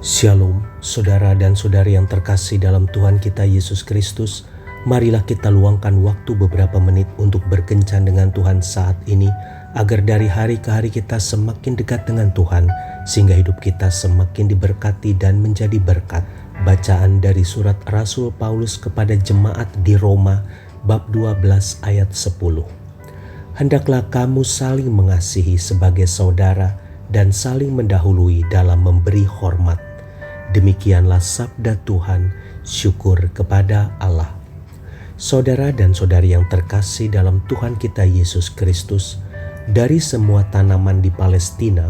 Shalom, saudara dan saudari yang terkasih dalam Tuhan kita Yesus Kristus. Marilah kita luangkan waktu beberapa menit untuk berkencan dengan Tuhan saat ini, agar dari hari ke hari kita semakin dekat dengan Tuhan, sehingga hidup kita semakin diberkati dan menjadi berkat. Bacaan dari surat Rasul Paulus kepada jemaat di Roma, bab 12 ayat 10. Hendaklah kamu saling mengasihi sebagai saudara dan saling mendahului dalam memberi hormat. Demikianlah sabda Tuhan, syukur kepada Allah. Saudara dan saudari yang terkasih dalam Tuhan kita Yesus Kristus, dari semua tanaman di Palestina,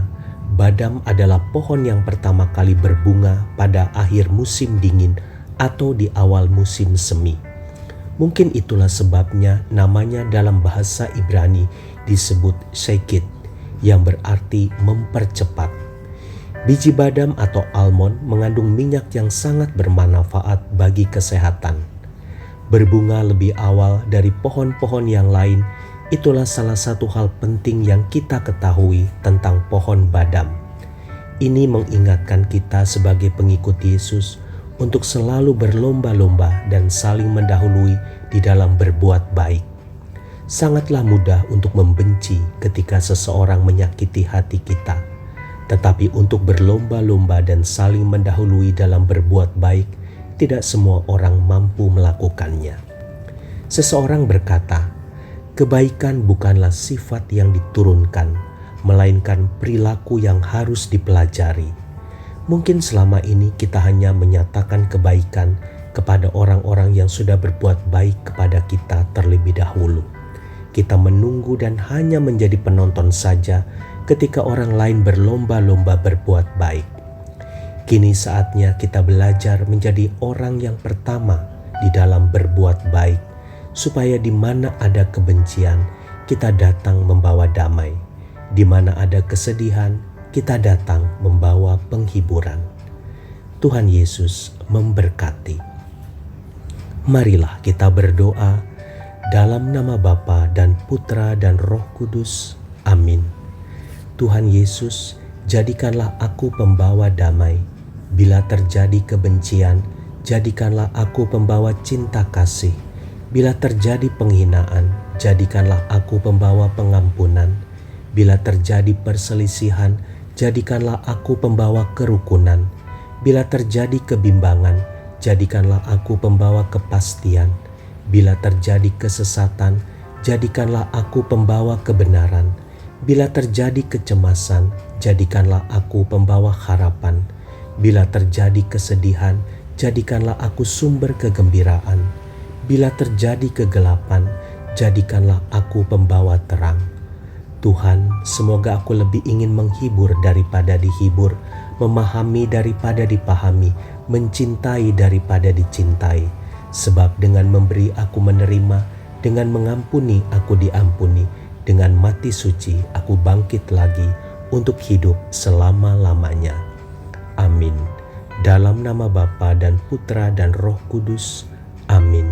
badam adalah pohon yang pertama kali berbunga pada akhir musim dingin atau di awal musim semi. Mungkin itulah sebabnya namanya dalam bahasa Ibrani disebut shekit, yang berarti mempercepat. Biji badam atau almond mengandung minyak yang sangat bermanfaat bagi kesehatan. Berbunga lebih awal dari pohon-pohon yang lain, itulah salah satu hal penting yang kita ketahui tentang pohon badam. Ini mengingatkan kita sebagai pengikut Yesus untuk selalu berlomba-lomba dan saling mendahului di dalam berbuat baik. Sangatlah mudah untuk membenci ketika seseorang menyakiti hati kita. Tetapi untuk berlomba-lomba dan saling mendahului dalam berbuat baik, tidak semua orang mampu melakukannya. Seseorang berkata, kebaikan bukanlah sifat yang diturunkan, melainkan perilaku yang harus dipelajari. Mungkin selama ini kita hanya menyatakan kebaikan kepada orang-orang yang sudah berbuat baik kepada kita terlebih dahulu. Kita menunggu dan hanya menjadi penonton saja ketika orang lain berlomba-lomba berbuat baik. Kini saatnya kita belajar menjadi orang yang pertama di dalam berbuat baik, supaya di mana ada kebencian, kita datang membawa damai. Di mana ada kesedihan, kita datang membawa penghiburan. Tuhan Yesus memberkati. Marilah kita berdoa dalam nama Bapa dan Putra dan Roh Kudus. Amin. Tuhan Yesus, jadikanlah aku pembawa damai. Bila terjadi kebencian, jadikanlah aku pembawa cinta kasih. Bila terjadi penghinaan, jadikanlah aku pembawa pengampunan. Bila terjadi perselisihan, jadikanlah aku pembawa kerukunan. Bila terjadi kebimbangan, jadikanlah aku pembawa kepastian. Bila terjadi kesesatan, jadikanlah aku pembawa kebenaran. Bila terjadi kecemasan, jadikanlah aku pembawa harapan. Bila terjadi kesedihan, jadikanlah aku sumber kegembiraan. Bila terjadi kegelapan, jadikanlah aku pembawa terang. Tuhan, semoga aku lebih ingin menghibur daripada dihibur, memahami daripada dipahami, mencintai daripada dicintai. Sebab dengan memberi aku menerima, dengan mengampuni aku diampuni. Dengan mati suci aku bangkit lagi untuk hidup selama-lamanya. Amin. Dalam nama Bapa dan Putra dan Roh Kudus. Amin.